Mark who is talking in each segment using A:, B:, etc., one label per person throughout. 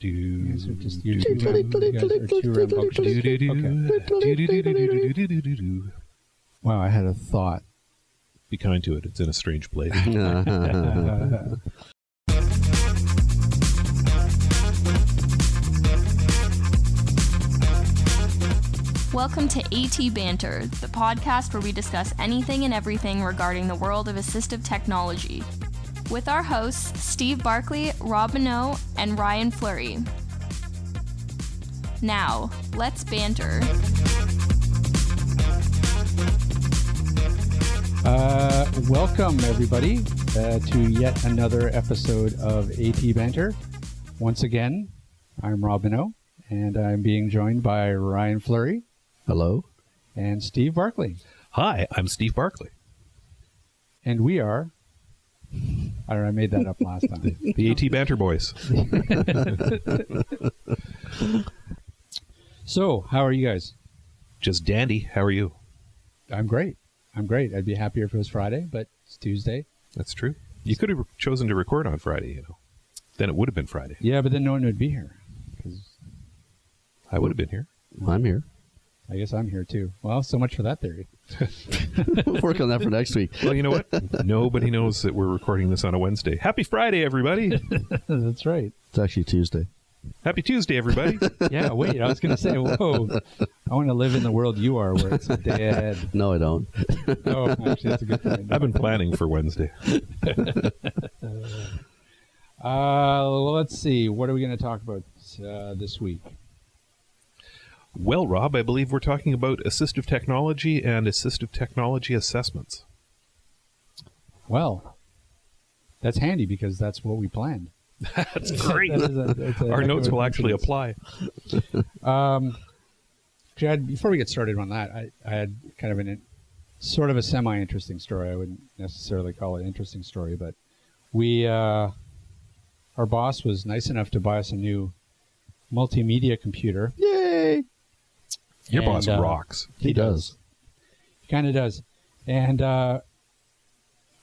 A: These are just your two rambunctious. Okay. Wow, I had a thought.
B: Be kind to it. It's in a strange place.
C: Welcome to AT Banter, the podcast where we discuss anything and everything regarding the world of assistive technology. With our hosts, Steve Barkley, Rob Minot, and Ryan Fleury. Now, let's banter.
A: Welcome, everybody, to yet another episode of AT Banter. Once again, I'm Rob Minot, and I'm being joined by Ryan Fleury.
D: Hello.
A: And Steve Barkley.
B: Hi, I'm Steve Barkley.
A: And we are... I don't know, I made that up last time.
B: The AT Banter Boys.
A: So, how are you guys?
B: Just dandy. How are you?
A: I'm great. I'd be happier if it was Friday, but it's Tuesday.
B: That's true. You could have chosen to record on Friday, you know. Then it would have been Friday.
A: Yeah, but then no one would be here.
B: I would have been here.
D: I'm here.
A: I guess I'm here too. Well, so much for that theory.
D: We'll work on that for next week.
B: Well, you know what? Nobody knows that we're recording this on a Wednesday. Happy Friday, everybody.
A: That's right.
D: It's actually Tuesday.
B: Happy Tuesday, everybody.
A: Yeah, wait, I was going to say, whoa, I want to live in the world you are where it's a day ahead.
D: No, I don't.
A: Oh, actually, that's a good point.
B: I've been planning for Wednesday.
A: Let's see. What are we going to talk about this week?
B: Well, Rob, I believe we're talking about assistive technology and assistive technology assessments.
A: Well, that's handy because that's what we planned.
B: That's great.
A: That's
B: Our notes will actually apply.
A: Chad, before we get started on that, I had kind of sort of a semi-interesting story. I wouldn't necessarily call it an interesting story, but our boss was nice enough to buy us a new multimedia computer.
D: Yay!
B: Your boss rocks.
D: He does.
A: He kind of does. And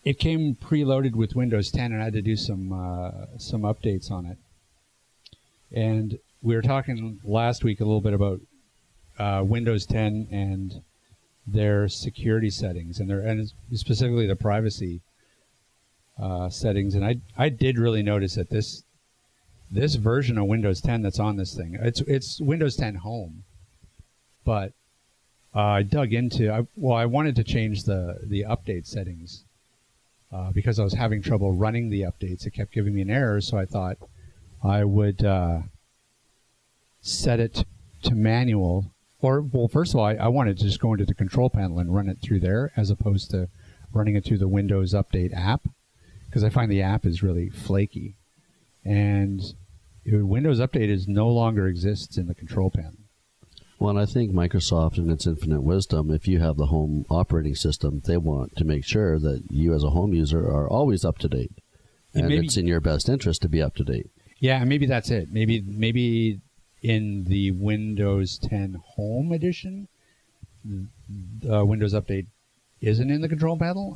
A: it came preloaded with Windows 10, and I had to do some updates on it. And we were talking last week a little bit about Windows 10 and their security settings, and specifically the privacy settings. And I did really notice that this version of Windows 10 that's on this thing, it's Windows 10 Home, but I dug into. I wanted to change the update settings. Because I was having trouble running the updates. It kept giving me an error, so I thought I would set it to manual. First of all, I wanted to just go into the control panel and run it through there as opposed to running it through the Windows Update app, because I find the app is really flaky. And Windows Update no longer exists in the control panel.
D: Well, and I think Microsoft, in its infinite wisdom, if you have the home operating system, they want to make sure that you as a home user are always up to date. And it's in your best interest to be up to date.
A: Yeah, maybe that's it. Maybe in the Windows 10 Home Edition, Windows Update isn't in the control panel.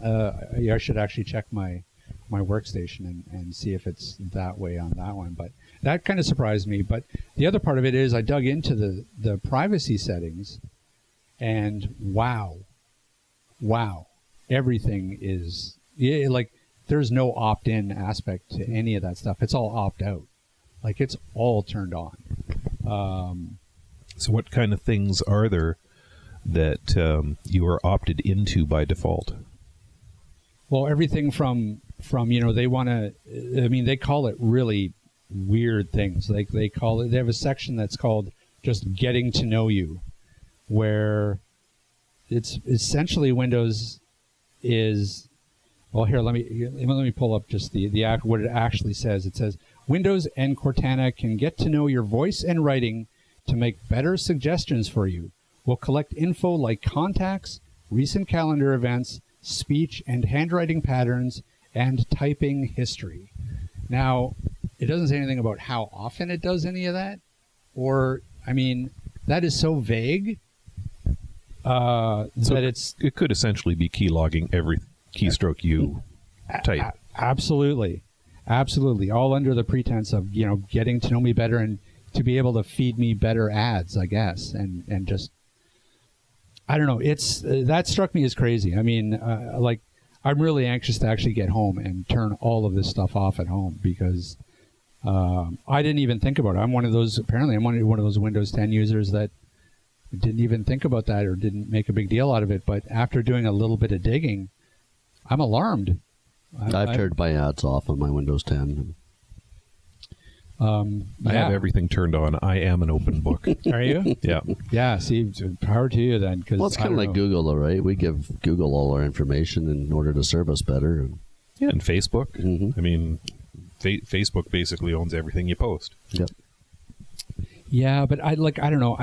A: I should actually check my workstation and see if it's that way on that one. But that kind of surprised me. But the other part of it is I dug into the privacy settings, and wow, everything is like there's no opt-in aspect to any of that stuff. It's all opt-out. Like it's all turned on.
B: So what kind of things are there that you are opted into by default?
A: Well, everything from they want to. I mean, they call it really weird things. Like they have a section that's called just getting to know you, where it's essentially Windows is. Well, here let me pull up just what it actually says. It says Windows and Cortana can get to know your voice and writing to make better suggestions for you. We'll collect info like contacts, recent calendar events, speech and handwriting patterns, and typing history. Now, it doesn't say anything about how often it does any of that, that is so vague that
B: it could essentially be key logging every keystroke you type.
A: Absolutely. Absolutely. All under the pretense of, getting to know me better and to be able to feed me better ads, I guess. And just, I don't know. That struck me as crazy. I mean, I'm really anxious to actually get home and turn all of this stuff off at home because I didn't even think about it. I'm one of those Windows 10 users that didn't even think about that or didn't make a big deal out of it. But after doing a little bit of digging, I'm alarmed.
D: I've turned my ads off on my Windows 10.
B: I have everything turned on. I am an open book.
A: Are you?
B: Yeah.
A: Yeah. See, power to you then.
D: Well, it's kind of like Google, though, right? We give Google all our information in order to serve us better.
B: Yeah, and Facebook.
D: Mm-hmm.
B: I mean, Facebook basically owns everything you post.
D: Yep.
A: Yeah, but I don't know.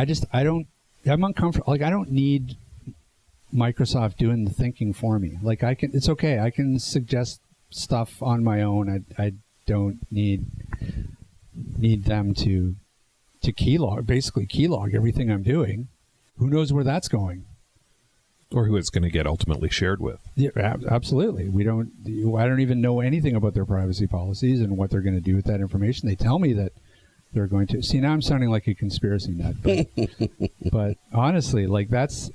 A: I'm uncomfortable. I don't need Microsoft doing the thinking for me. It's okay. I can suggest stuff on my own. I don't need them to keylog everything I'm doing. Who knows where that's going?
B: Or who it's going to get ultimately shared with.
A: Yeah, absolutely. I don't even know anything about their privacy policies and what they're going to do with that information. They tell me that they're going to. See, now I'm sounding like a conspiracy nut, but honestly, that's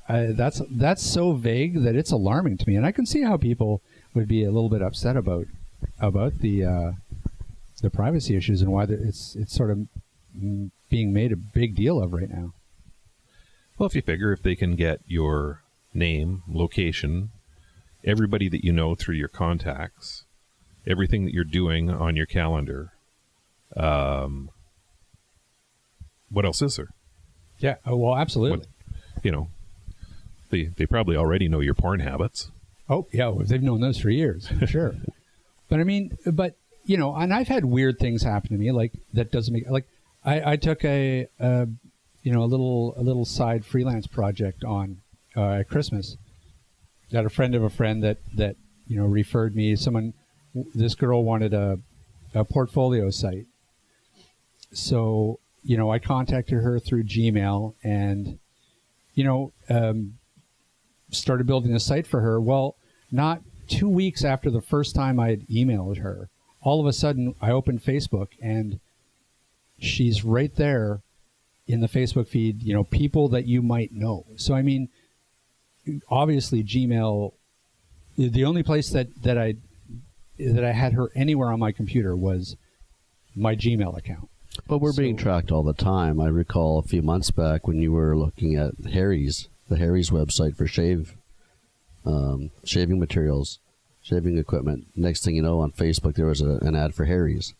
A: so vague that it's alarming to me, and I can see how people would be a little bit upset about the privacy issues and why it's sort of being made a big deal of right now.
B: Well, if you figure if they can get your name, location, everybody that you know through your contacts, everything that you're doing on your calendar, what else is there?
A: Yeah, well, absolutely.
B: They probably already know your porn habits.
A: Oh, yeah, they've known those for years, for sure. But I mean, and I've had weird things happen to me, that doesn't make, I took a little side freelance project on at Christmas. Got a friend of a friend that referred me. This girl wanted a portfolio site. So, I contacted her through Gmail and, started building a site for her. Well, not 2 weeks after the first time I had emailed her, all of a sudden I opened Facebook and she's right there in the Facebook feed, people that you might know. So, I mean, obviously Gmail, the only place that I had her anywhere on my computer was my Gmail account.
D: But we're being tracked all the time. I recall a few months back when you were looking at the Harry's website for shaving materials, shaving equipment. Next thing you know, on Facebook there was an ad for Harry's.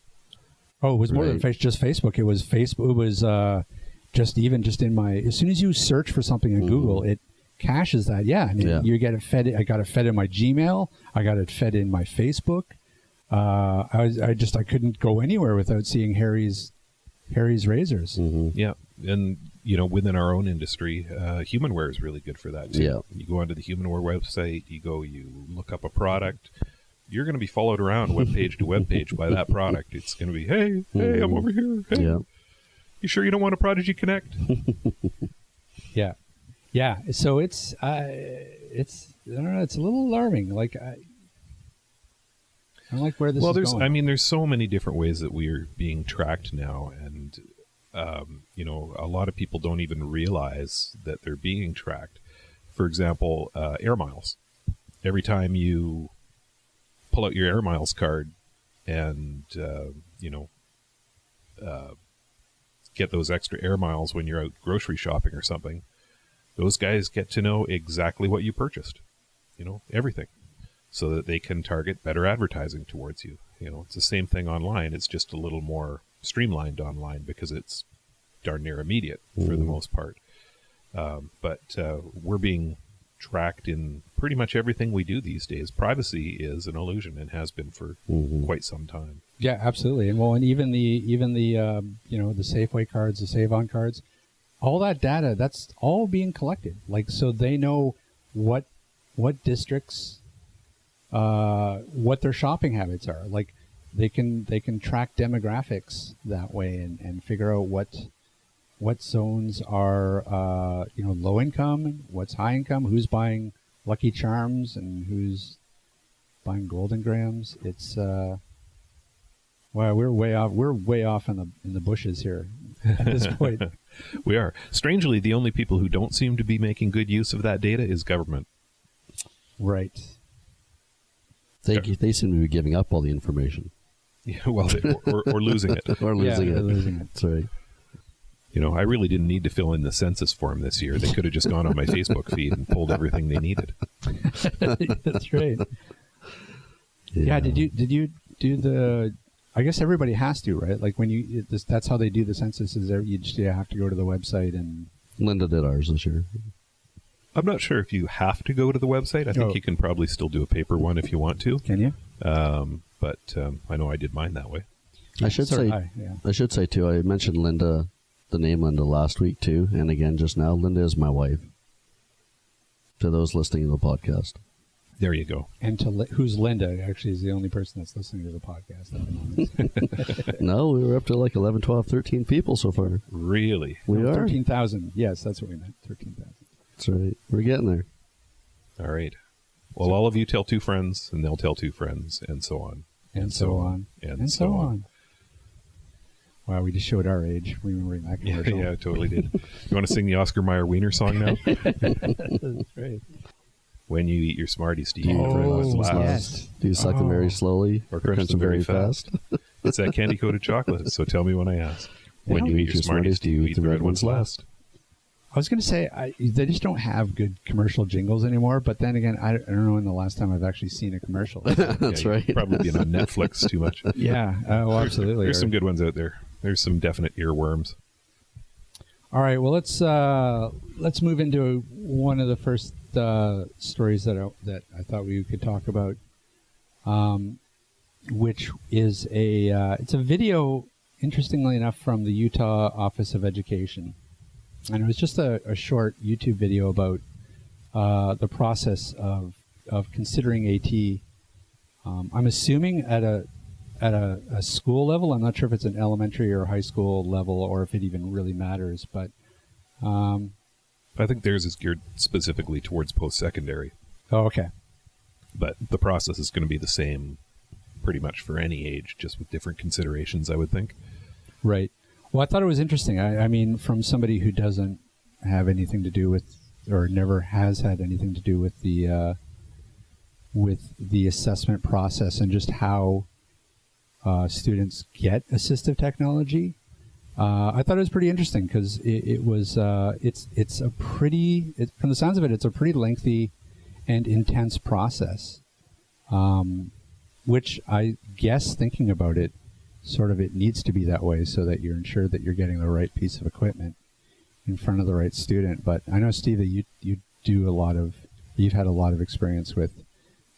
A: Oh, it was more than just Facebook. It was Facebook. It was just in my. As soon as you search for something in Google, it caches that. Yeah, I mean, you get it fed. I got it fed in my Gmail. I got it fed in my Facebook. I couldn't go anywhere without seeing Harry's razors.
B: Mm-hmm. Yeah, and within our own industry, Humanware is really good for that too.
D: Yeah.
B: You go onto the Humanware website, you look up a product, you're going to be followed around web page to web page by that product. It's going to be, hey, I'm over here. Hey, you sure you don't want a Prodigy Connect?
A: Yeah. So it's I don't know. It's a little alarming. I don't like where this is going.
B: There's so many different ways that we are being tracked now, and a lot of people don't even realize that they're being tracked. For example, air miles. Every time you pull out your air miles card and get those extra air miles when you're out grocery shopping or something, those guys get to know exactly what you purchased. Everything. So that they can target better advertising towards you. It's the same thing online. It's just a little more streamlined online because it's darn near immediate for the most part. But we're being tracked in pretty much everything we do these days. Privacy is an illusion and has been for quite some time.
A: Yeah, absolutely. And even the the Safeway cards, the Save On cards, all that data, that's all being collected. So they know what districts, what their shopping habits are. They can track demographics that way and figure out what zones are low income, what's high income, who's buying Lucky Charms and who's buying Golden Grams. It's Wow, we're way off. We're way off in the bushes here at this point.
B: We are. Strangely, the only people who don't seem to be making good use of that data is government.
A: Right.
D: They seem to be giving up all the information.
B: Yeah, well, or losing it.
D: Or losing it.
A: Losing it.
D: That's right.
B: You know, I really didn't need to fill in the census form this year. They could have just gone on my Facebook feed and pulled everything they needed.
A: That's right. Yeah. Did you do the? I guess everybody has to, right? Like when that's how they do the census. Is there you just have to go to the website and.
D: Linda did ours this year.
B: I'm not sure if you have to go to the website. I think you can probably still do a paper one if you want to.
A: Can you?
B: But I know I did mine that way.
D: I should say too. I mentioned Linda, the name Linda, last week too, and again just now. Linda is my wife. To those listening to the podcast.
B: There you go.
A: And who's Linda? Actually, is the only person that's listening to the podcast at the moment.
D: No, we were up to like 11, 12, 13 people so far.
B: Really?
D: We are
A: 13,000. Yes, that's what we meant. 13,000.
D: That's right. We're getting there.
B: All right. Well, all of you tell 2 friends, and they'll tell 2 friends, and so on.
A: And so on.
B: And so on.
A: Wow, we just showed our age remembering that commercial.
B: Yeah, totally did. You want to sing the Oscar Mayer Wiener song now?
A: That's right.
B: When you eat your Smarties, do you
D: Do
B: eat them
A: Oh,
B: last?
A: yes.
D: Do you suck them very slowly
B: Or crunch them very fast? It's that candy-coated chocolate, so tell me when I ask. When you eat your Smarties, do you eat the red ones last?
A: I was going to say, they just don't have good commercial jingles anymore, but then again, I don't know when the last time I've actually seen a commercial.
D: That's right.
B: You've probably been on Netflix too much.
A: Yeah, absolutely.
B: There's some good ones out there. There's some definite earworms.
A: All right, well, let's move into one of the first stories that I thought we could talk about, which is it's a video, interestingly enough, from the Utah Office of Education. And it was just a short YouTube video about the process of considering AT. I'm assuming at a school level. I'm not sure if it's an elementary or high school level, or if it even really matters. But
B: I think theirs is geared specifically towards post-secondary.
A: Oh, okay.
B: But the process is going to be the same pretty much for any age, just with different considerations, I would think.
A: Right. Well, I thought it was interesting. I mean, from somebody who doesn't have anything to do with, or never has had anything to do with the assessment process and just how students get assistive technology. I thought it was pretty interesting because it's a pretty, from the sounds of it, it's a pretty lengthy and intense process, which I guess, thinking about it, sort of it needs to be that way so that you're ensured that you're getting the right piece of equipment in front of the right student. But I know, Steve, that you do you've had a lot of experience with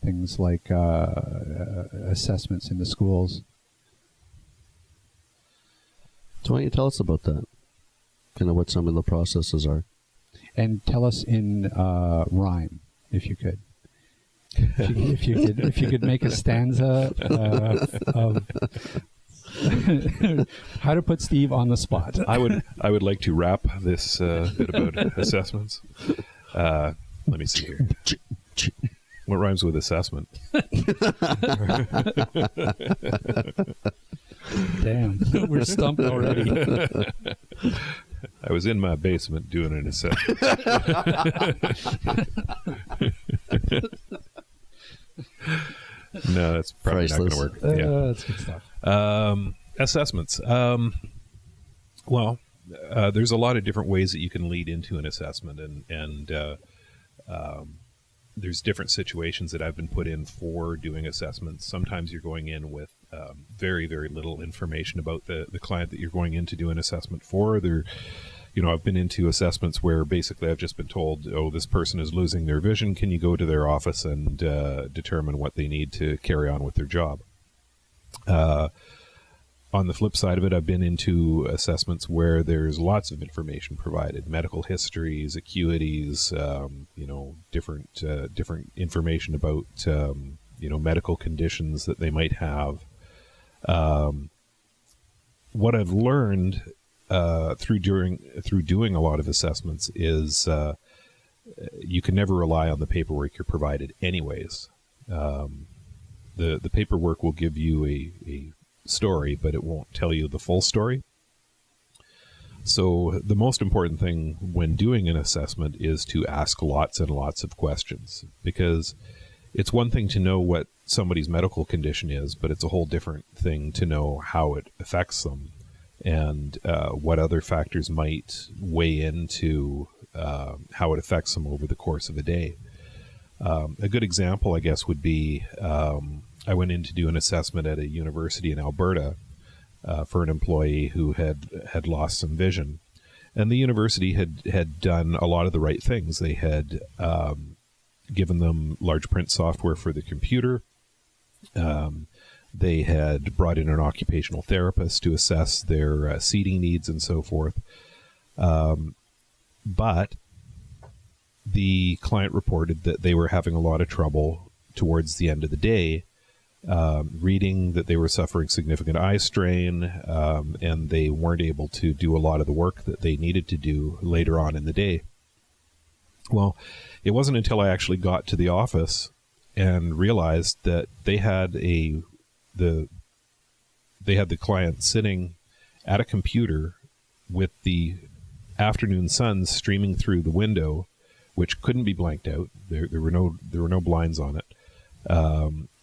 A: things like assessments in the schools.
D: So why don't you tell us about that? Kind of what some of the processes are.
A: And tell us in rhyme, if you could. If you could make a stanza of how to put Steve on the spot.
B: I would like to wrap this bit about assessments. Let me see here. What rhymes with assessment?
A: Damn, we're stumped already.
B: I was in my basement doing an assessment. No, that's probably not going to work. Yeah.
A: That's good stuff.
B: Assessments. Well, there's a lot of different ways that you can lead into an assessment, and there's different situations that I've been put in for doing assessments. Sometimes you're going in with very, very little information about the client that you're going in to do an assessment for. I've been into assessments where basically I've just been told, oh, this person is losing their vision. Can you go to their office and determine what they need to carry on with their job? On the flip side of it, I've been into assessments where there's lots of information provided, medical histories, acuities, different information about, medical conditions that they might have. What I've learned through doing a lot of assessments is you can never rely on the paperwork you're provided anyways. The paperwork will give you a story, but it won't tell you the full story. So the most important thing when doing an assessment is to ask lots and lots of questions, because it's one thing to know what somebody's medical condition is, but it's a whole different thing to know how it affects them and what other factors might weigh into how it affects them over the course of a day. A good example, I guess, would be I went in to do an assessment at a university in Alberta for an employee who had lost some vision. And the university had done a lot of the right things. They had given them large print software for the computer. They had brought in an occupational therapist to assess their seating needs and so forth. But the client reported that they were having a lot of trouble towards the end of the day, reading, that they were suffering significant eye strain, and they weren't able to do a lot of the work that they needed to do later on in the day. Well, it wasn't until I actually got to the office and realized that they had the client sitting at a computer with the afternoon sun streaming through the window, which couldn't be blanked out. There were no blinds on it.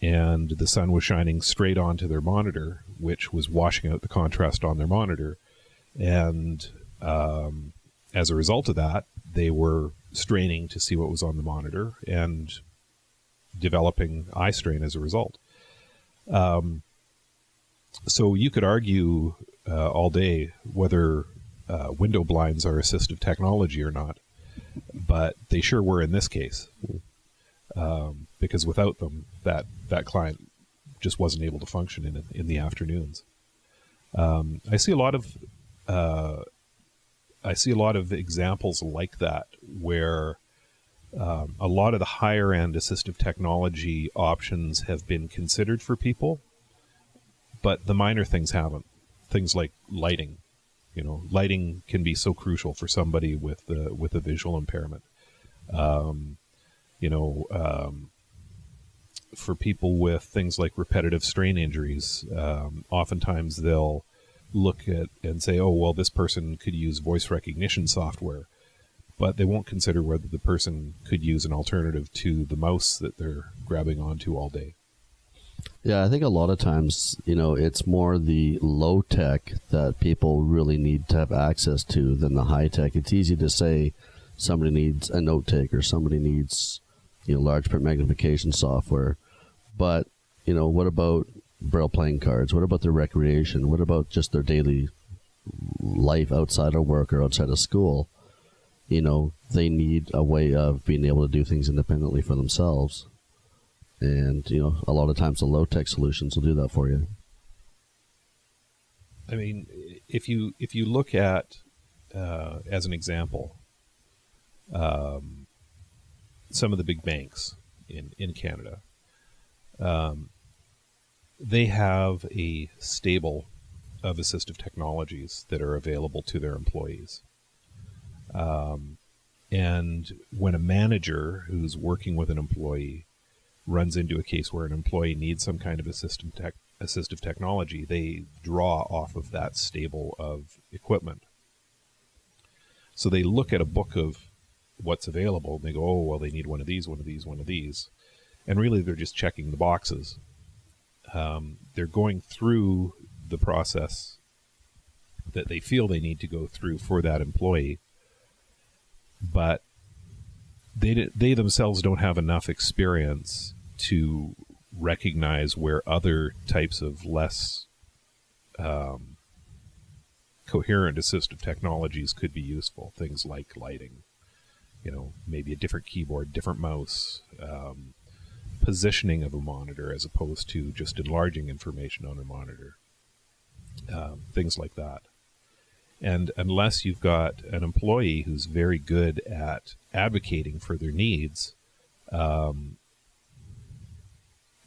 B: And the sun was shining straight onto their monitor, which was washing out the contrast on their monitor. And as a result of that, they were straining to see what was on the monitor and developing eye strain as a result. So you could argue all day whether window blinds are assistive technology or not, but they sure were in this case. Because without them, that client just wasn't able to function in the afternoons. I see a lot of examples like that where a lot of the higher end assistive technology options have been considered for people, but the minor things haven't. Things like lighting. Lighting can be so crucial for somebody with a visual impairment. For people with things like repetitive strain injuries, oftentimes they'll look at and say, oh, well, this person could use voice recognition software, but they won't consider whether the person could use an alternative to the mouse that they're grabbing onto all day.
D: Yeah, I think a lot of times, it's more the low tech that people really need to have access to than the high tech. It's easy to say somebody needs a note taker, somebody needs, large print magnification software. But, what about Braille playing cards? What about their recreation? What about just their daily life outside of work or outside of school? They need a way of being able to do things independently for themselves. And, a lot of times the low-tech solutions will do that for you.
B: I mean, if you look at, as an example, some of the big banks in Canada, they have a stable of assistive technologies that are available to their employees. And when a manager who's working with an employee runs into a case where an employee needs some kind of assistive technology, they draw off of that stable of equipment. So they look at a book of what's available and they go, oh, well, they need one of these, one of these, one of these. And really they're just checking the boxes. They're going through the process that they feel they need to go through for that employee, but they themselves don't have enough experience to recognize where other types of less coherent assistive technologies could be useful. Things like lighting, maybe a different keyboard, different mouse, positioning of a monitor as opposed to just enlarging information on a monitor, things like that. And unless you've got an employee who's very good at advocating for their needs,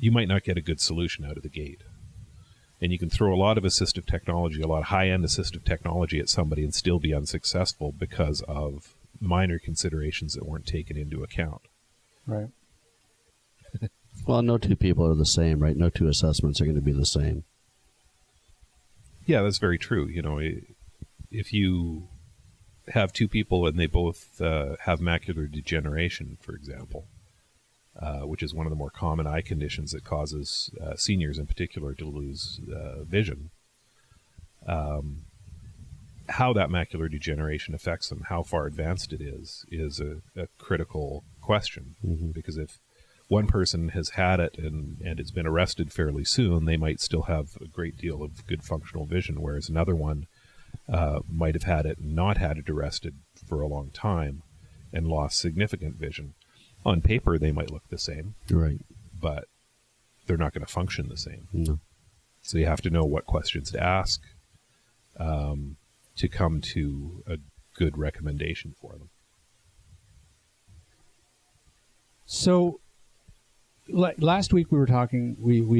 B: you might not get a good solution out of the gate. And you can throw a lot of assistive technology, a lot of high-end assistive technology at somebody and still be unsuccessful because of minor considerations that weren't taken into account.
A: Right.
D: Well, no two people are the same, right? No two assessments are going to be the same.
B: Yeah, that's very true. If you have two people and they both have macular degeneration, for example, which is one of the more common eye conditions that causes seniors in particular to lose vision, how that macular degeneration affects them, how far advanced it is a critical question.
D: Mm-hmm.
B: Because if one person has had it and it's been arrested fairly soon, they might still have a great deal of good functional vision, whereas another one might have had it and not had it arrested for a long time and lost significant vision. On paper, they might look the same,
D: Right.
B: but they're not going to function the same.
D: No.
B: So you have to know what questions to ask to come to a good recommendation for them.
A: So last week we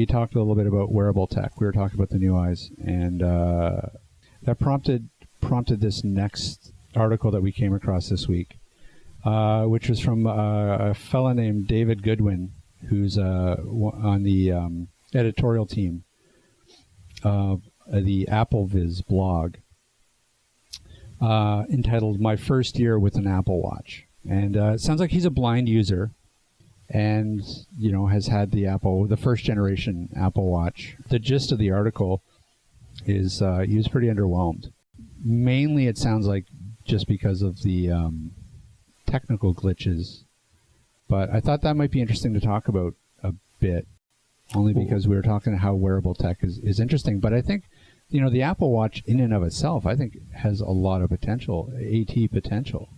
A: talked a little bit about wearable tech. We were talking about the new eyes, and that prompted this next article that we came across this week, which was from a fella named David Goodwin, who's on the editorial team of the AppleViz blog, entitled "My First Year with an Apple Watch." And it sounds like he's a blind user, and has had the first generation Apple Watch. The gist of the article is he was pretty underwhelmed. Mainly, it sounds like just because of the technical glitches. But I thought that might be interesting to talk about a bit, only because we were talking how wearable tech is interesting. But I think, the Apple Watch in and of itself, I think, has a lot of potential, AT potential.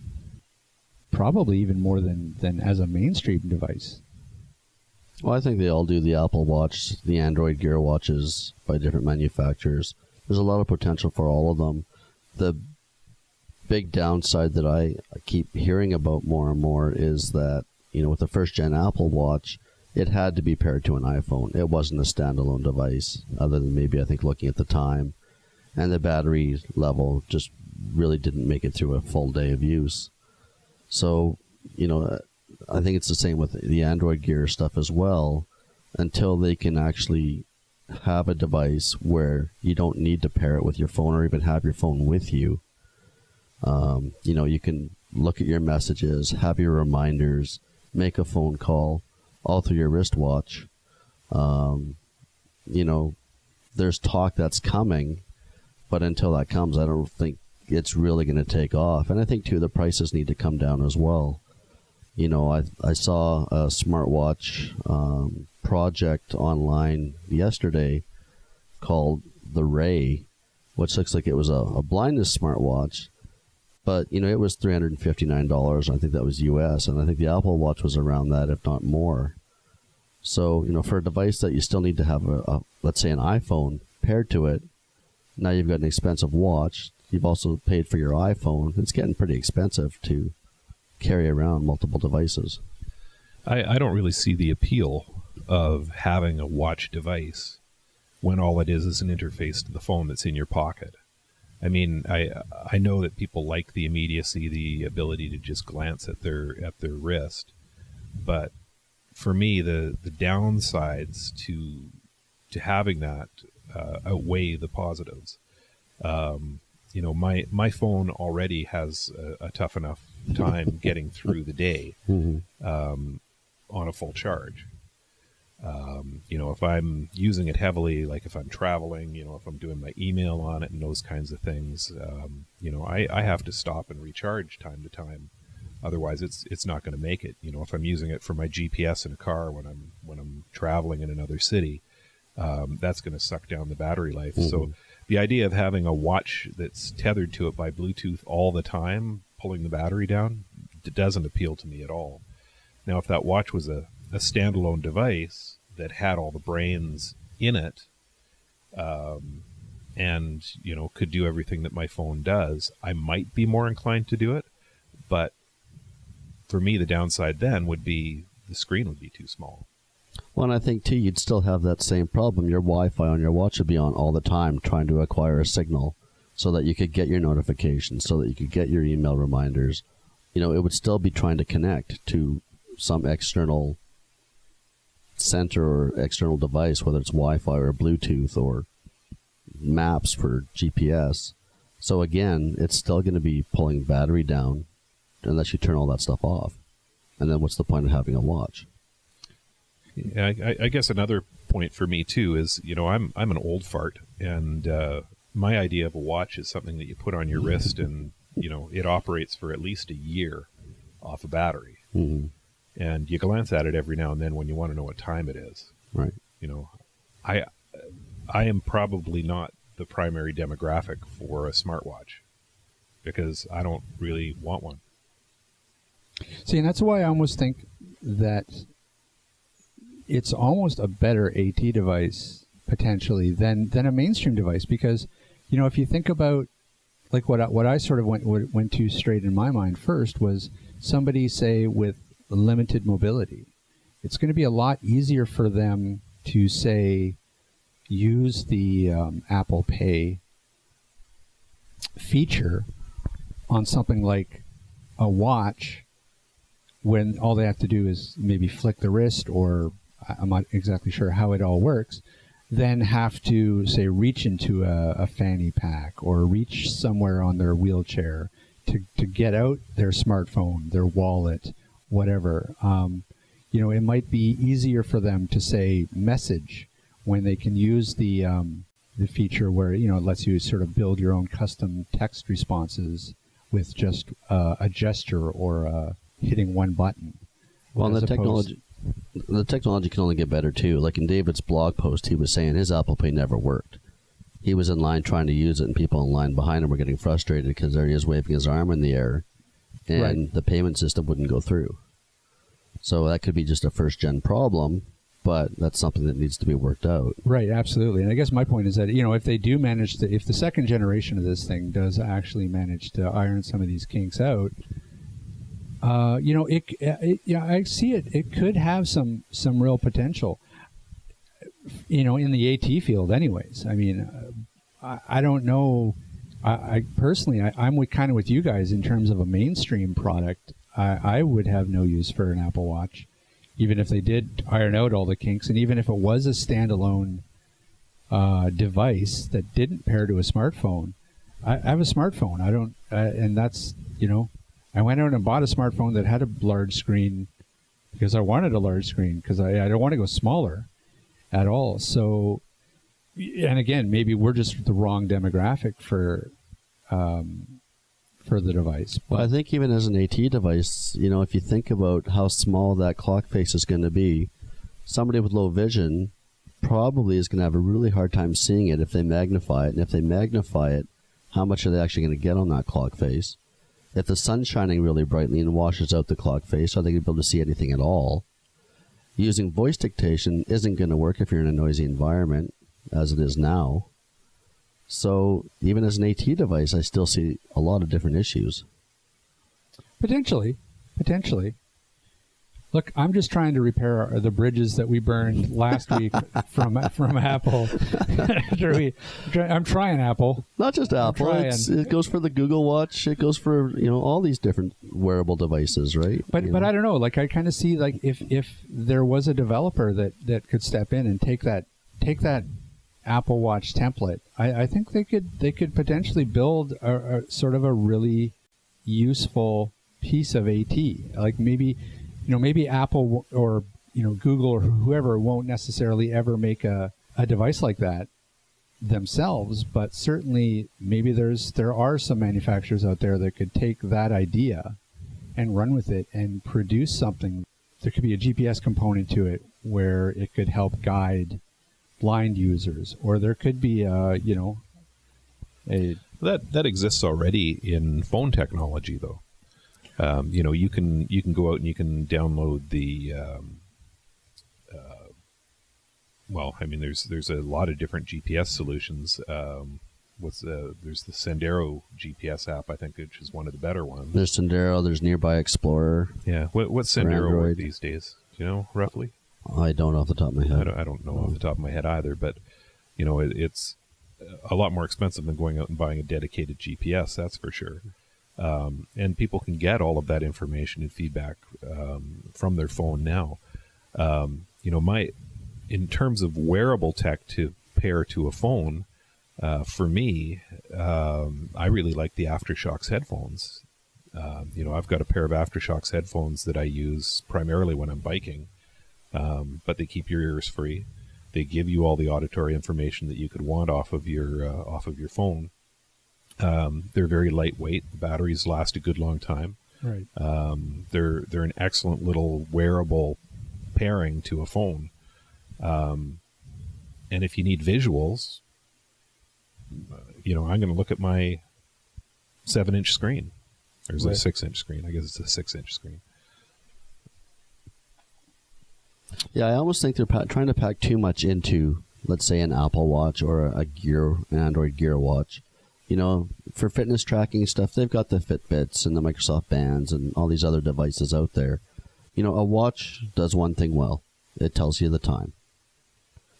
A: Probably even more than as a mainstream device.
D: Well, I think they all do. The Apple Watch, the Android Gear watches by different manufacturers. There's a lot of potential for all of them. The big downside that I keep hearing about more and more is that, with the first-gen Apple Watch, it had to be paired to an iPhone. It wasn't a standalone device, other than maybe, I think, looking at the time. And the battery level just really didn't make it through a full day of use. So, I think it's the same with the Android Gear stuff as well, until they can actually have a device where you don't need to pair it with your phone or even have your phone with you. You can look at your messages, have your reminders, make a phone call, all through your wristwatch. There's talk that's coming, but until that comes, I don't think it's really going to take off. And I think, too, the prices need to come down as well. I saw a smartwatch project online yesterday called the Ray, which looks like it was a blindness smartwatch. But, it was $359. I think that was US. And I think the Apple Watch was around that, if not more. So, for a device that you still need to have, let's say, an iPhone paired to it, now you've got an expensive watch. You've also paid for your iPhone. It's getting pretty expensive to carry around multiple devices.
B: I don't really see the appeal of having a watch device when all it is an interface to the phone that's in your pocket. I mean, I know that people like the immediacy, the ability to just glance at their wrist, but for me, the downsides to having that outweigh the positives. My phone already has a tough enough time getting through the day on a full charge. If I'm using it heavily, like if I'm traveling, if I'm doing my email on it and those kinds of things, I have to stop and recharge time to time. Otherwise, it's not going to make it. If I'm using it for my GPS in a car when I'm traveling in another city, that's going to suck down the battery life. So the idea of having a watch that's tethered to it by Bluetooth all the time, pulling the battery down, it doesn't appeal to me at all. Now, if that watch was a standalone device that had all the brains in it, and could do everything that my phone does, I might be more inclined to do it. But for me, the downside then would be the screen would be too small.
D: Well, and I think, too, you'd still have that same problem. Your Wi-Fi on your watch would be on all the time, trying to acquire a signal so that you could get your notifications, so that you could get your email reminders. It would still be trying to connect to some external center or external device, whether it's Wi-Fi or Bluetooth or maps for GPS. So again, it's still going to be pulling battery down unless you turn all that stuff off. And then what's the point of having a watch?
B: Yeah, I guess another point for me too is, I'm an old fart, and my idea of a watch is something that you put on your wrist, and it operates for at least a year off a battery.
D: Mm-hmm.
B: And you glance at it every now and then when you want to know what time it is.
D: Right.
B: I am probably not the primary demographic for a smartwatch because I don't really want one.
A: See, and that's why I almost think that it's almost a better AT device potentially than a mainstream device, because if you think about like what I sort of went to straight in my mind first was somebody, say, with limited mobility. It's going to be a lot easier for them to, say, use the Apple Pay feature on something like a watch when all they have to do is maybe flick the wrist, or I'm not exactly sure how it all works, then have to, say, reach into a fanny pack or reach somewhere on their wheelchair to get out their smartphone, their wallet, whatever. It might be easier for them to, say, message when they can use the feature where, it lets you sort of build your own custom text responses with just a gesture or hitting one button.
D: Well, the technology can only get better too. Like in David's blog post, he was saying his Apple Pay never worked. He was in line trying to use it, and people in line behind him were getting frustrated because there he is waving his arm in the air, and
A: right.
D: The payment system wouldn't go through. So that could be just a first-gen problem, but that's something that needs to be worked out.
A: Right, absolutely. And I guess my point is that, if they do manage to, if the second generation of this thing does actually manage to iron some of these kinks out, I see it. It could have some real potential, in the AT field anyways. I mean, I don't know. I personally, I'm kind of with you guys in terms of a mainstream product. I would have no use for an Apple Watch, even if they did iron out all the kinks, and even if it was a standalone device that didn't pair to a smartphone. I have a smartphone. I don't, and that's, I went out and bought a smartphone that had a large screen because I wanted a large screen, because I don't want to go smaller at all. So, and again, maybe we're just the wrong demographic for the device.
D: Well, I think even as an AT device, if you think about how small that clock face is going to be, somebody with low vision probably is going to have a really hard time seeing it if they magnify it. And if they magnify it, how much are they actually going to get on that clock face? If the sun's shining really brightly and washes out the clock face, are they going to be able to see anything at all? Using voice dictation isn't going to work if you're in a noisy environment, as it is now. So even as an AT device, I still see a lot of different issues. Potentially.
A: Look, I'm just trying to repair the bridges that we burned last week from Apple. I'm trying Apple.
D: Not just Apple. It goes for the Google Watch. It goes for all these different wearable devices, right?
A: But I don't know. Like I kind of see like if there was a developer that could step in and take that Apple Watch template, I think they could potentially build a sort of a really useful piece of AT. Like maybe Apple or Google or whoever won't necessarily ever make a device like that themselves, but certainly maybe there are some manufacturers out there that could take that idea and run with it and produce something. There could be a GPS component to it where it could help guide blind users, or there could be that
B: exists already in phone technology, though. You can go out and you can download the there's a lot of different GPS solutions. There's the Sendero GPS app, I think, which is one of the better ones.
D: There's Sendero. There's Nearby Explorer.
B: Yeah. What's Sendero worth these days? Do you know roughly?
D: I don't off the top of my head.
B: I don't know off the top of my head either, but it's a lot more expensive than going out and buying a dedicated GPS, that's for sure. And people can get all of that information and feedback from their phone now. In terms of wearable tech to pair to a phone, For me, I really like the AfterShokz headphones. I've got a pair of AfterShokz headphones that I use primarily when I'm biking, but they keep your ears free. They give you all the auditory information that you could want off of your phone. They're very lightweight. The batteries last a good long time.
A: Right.
B: They're an excellent little wearable pairing to a phone. And if you need visuals, I'm going to look at my 7-inch screen. There's a 6-inch screen. I guess it's a 6-inch screen.
D: Yeah, I almost think they're trying to pack too much into, let's say, an Apple Watch or an Android Gear Watch. For fitness tracking stuff, they've got the Fitbits and the Microsoft Bands and all these other devices out there. A watch does one thing well. It tells you the time.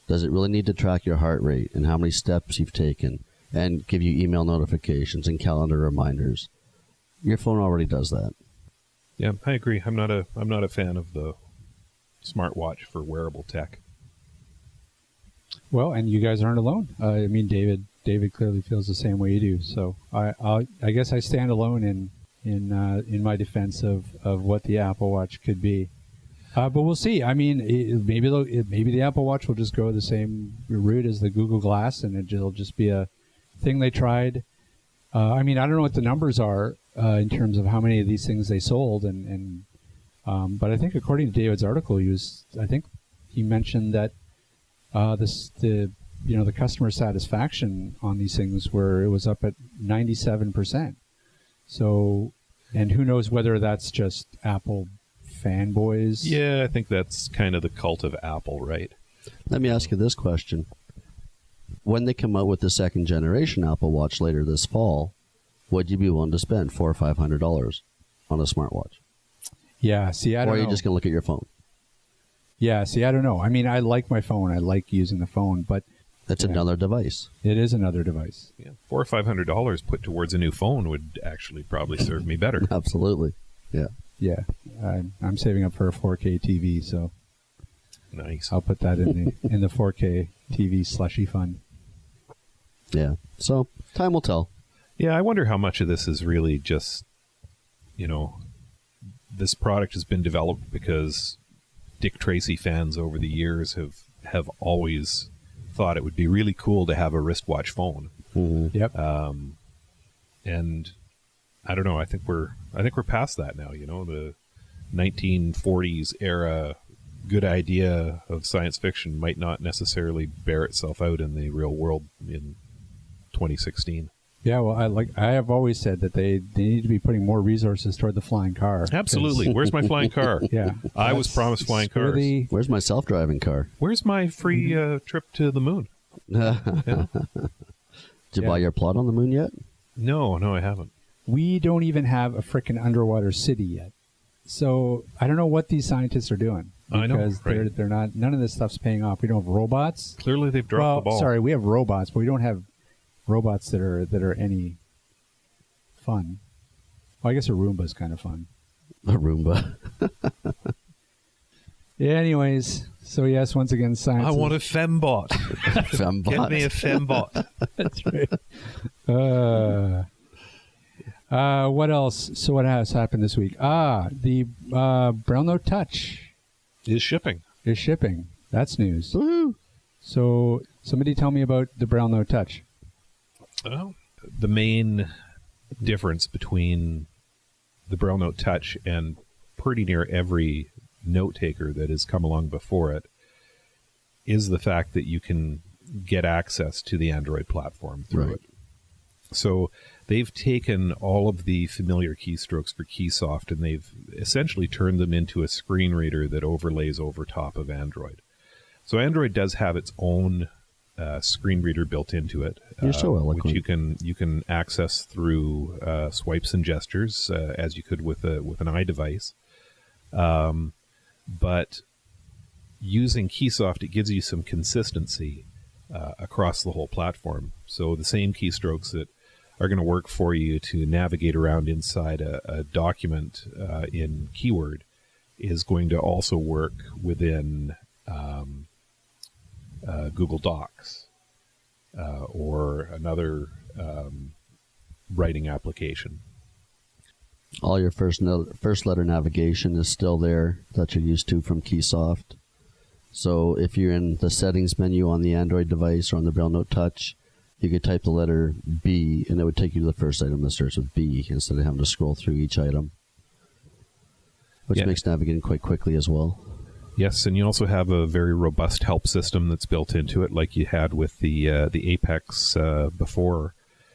D: Does it really need to track your heart rate and how many steps you've taken and give you email notifications and calendar reminders? Your phone already does that.
B: Yeah, I agree. I'm not a fan of the smartwatch for wearable tech.
A: Well, and you guys aren't alone. David clearly feels the same way you do. So I guess I stand alone in my defense of what the Apple Watch could be. But we'll see. Maybe the Apple Watch will just go the same route as the Google Glass, and it'll just be a thing they tried. I don't know what the numbers are in terms of how many of these things they sold, but I think according to David's article, he mentioned that the customer satisfaction on these things it was up at 97%. So, and who knows whether that's just Apple fanboys?
B: Yeah, I think that's kind of the cult of Apple, right?
D: Let me ask you this question. When they come out with the second generation Apple Watch later this fall, would you be willing to spend $400 or $500 on a smartwatch?
A: Yeah, see, I don't know.
D: Or are you just going to look at your phone?
A: Yeah, see, I don't know. I like my phone. I like using the phone, but
D: it's another device.
A: It is another device.
B: Yeah, $400 or $500 put towards a new phone would actually probably serve me better.
D: Absolutely. Yeah.
A: Yeah, I'm saving up for a 4K TV, so
B: nice.
A: I'll put that in the 4K TV slushy fund.
D: Yeah. So time will tell.
B: Yeah, I wonder how much of this is really just, this product has been developed because Dick Tracy fans over the years have always thought it would be really cool to have a wristwatch phone.
D: Mm-hmm.
A: Yep.
B: And I don't know. I think we're past that now. The 1940s era good idea of science fiction might not necessarily bear itself out in the real world in 2016.
A: Yeah, well, I have always said that they need to be putting more resources toward the flying car.
B: Absolutely. Where's my flying car?
A: Yeah.
B: I was promised flying cars.
D: Where's my self-driving car?
B: Where's my free trip to the moon?
D: Yeah. Did you buy your plot on the moon yet?
B: No, I haven't.
A: We don't even have a frickin' underwater city yet. So I don't know what these scientists are doing.
B: I know,
A: Because
B: right?
A: they're not, none of this stuff's paying off. We don't have robots.
B: Clearly they've dropped the ball.
A: Sorry, we have robots, but we don't have robots that are any fun. Well, I guess a Roomba's kind of fun.
D: A Roomba.
A: Yeah, anyways, so yes, once again, science.
B: I want a fembot.
D: Fembot.
B: Get me a fembot.
A: That's right. What else? So what has happened this week? The Brown Note Touch
B: Is shipping.
A: is shipping. That's news.
D: Woohoo!
A: So somebody tell me about the Brown Note Touch.
B: Well, the main difference between the Braille Note Touch and pretty near every note taker that has come along before it is the fact that you can get access to the Android platform through it. So they've taken all of the familiar keystrokes for Keysoft and they've essentially turned them into a screen reader that overlays over top of Android. So Android does have its own screen reader built into it,
D: You're so eloquent.
B: which you can access through swipes and gestures as you could with an iDevice. But using Keysoft, it gives you some consistency across the whole platform. So the same keystrokes that are going to work for you to navigate around inside a document in Keyword is going to also work within Google Docs. or another writing application.
D: All your first letter navigation is still there that you're used to from Keysoft. So if you're in the settings menu on the Android device or on the Braille Note Touch, you could type the letter B, and it would take you to the first item that starts with B instead of having to scroll through each item, which makes navigating quite quickly as well.
B: Yes, and you also have a very robust help system that's built into it, like you had with the Apex before.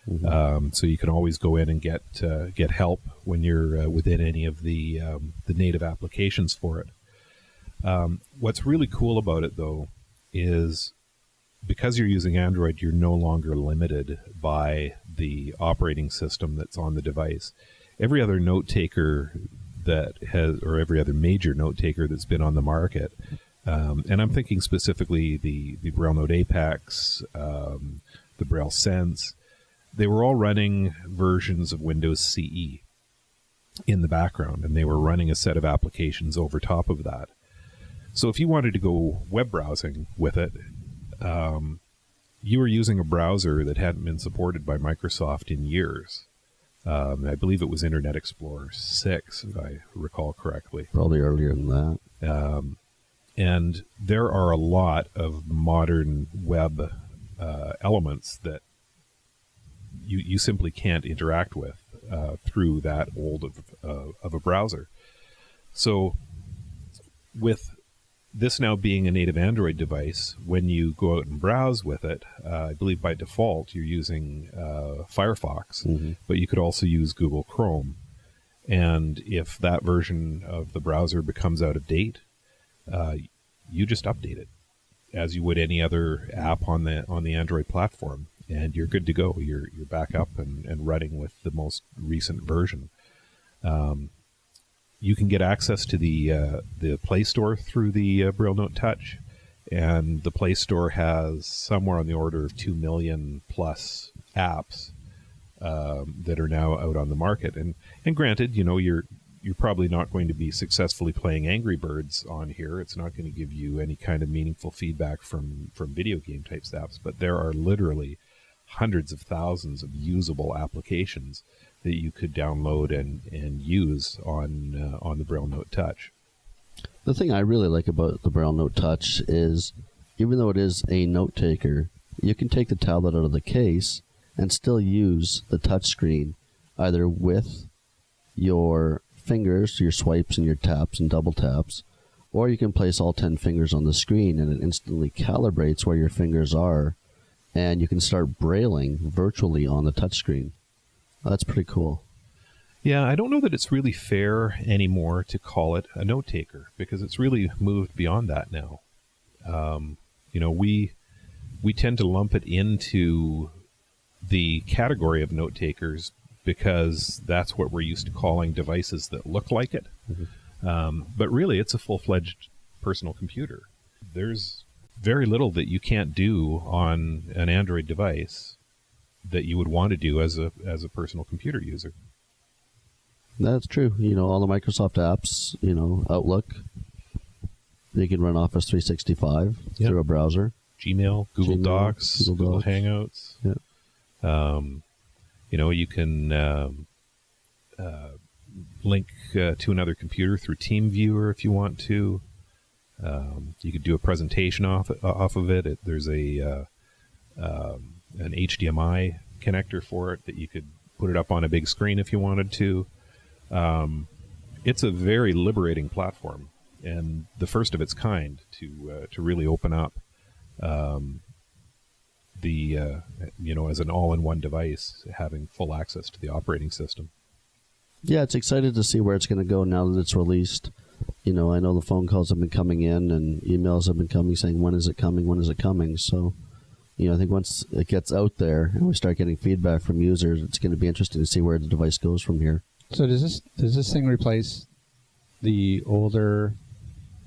B: Mm-hmm. So you can always go in and get help when you're within any of the native applications for it. What's really cool about it, though, is because you're using Android, you're no longer limited by the operating system that's on the device. Every other note taker or every other major note taker that's been on the market, and I'm thinking specifically the Braille Note Apex, the Braille Sense, they were all running versions of Windows CE in the background, and they were running a set of applications over top of that. So if you wanted to go web browsing with it, you were using a browser that hadn't been supported by Microsoft in years. I believe it was Internet Explorer 6, if I recall correctly.
D: Probably earlier than that.
B: And there are a lot of modern web elements that you simply can't interact with through that old of a browser. So with this now being a native Android device, when you go out and browse with it, I believe by default you're using Firefox, mm-hmm. but you could also use Google Chrome. And if that version of the browser becomes out of date, you just update it as you would any other app on the Android platform, and you're good to go. You're back up and running with the most recent version. You can get access to the Play Store through the Braille Note Touch, and the Play Store has somewhere on the order of 2 million plus apps that are now out on the market. And granted, you're probably not going to be successfully playing Angry Birds on here. It's not going to give you any kind of meaningful feedback from video game type apps, but there are literally hundreds of thousands of usable applications that you could download and use on the Braille Note Touch.
D: The thing I really like about the Braille Note Touch is, even though it is a note taker, you can take the tablet out of the case and still use the touch screen, either with your fingers, your swipes and your taps and double taps, or you can place all 10 fingers on the screen and it instantly calibrates where your fingers are, and you can start brailing virtually on the touch screen. That's pretty cool.
B: Yeah, I don't know that it's really fair anymore to call it a note taker, because it's really moved beyond that now. We tend to lump it into the category of note takers because that's what we're used to calling devices that look like it. Mm-hmm. But really, it's a full-fledged personal computer. There's very little that you can't do on an Android device that you would want to do as a personal computer user.
D: That's true. All the Microsoft apps, Outlook, they can run Office 365 through a browser.
B: Gmail, Google Docs, Google Hangouts.
D: Yeah.
B: You can link to another computer through TeamViewer if you want to. You could do a presentation off of it. There's an HDMI connector for it that you could put it up on a big screen if you wanted to. It's a very liberating platform, and the first of its kind to really open up as an all-in-one device, having full access to the operating system.
D: Yeah, it's excited to see where it's going to go now that it's released. I know the phone calls have been coming in and emails have been coming saying, when is it coming, when is it coming? So, I think once it gets out there and we start getting feedback from users, it's going to be interesting to see where the device goes from here.
A: So does this thing replace the older?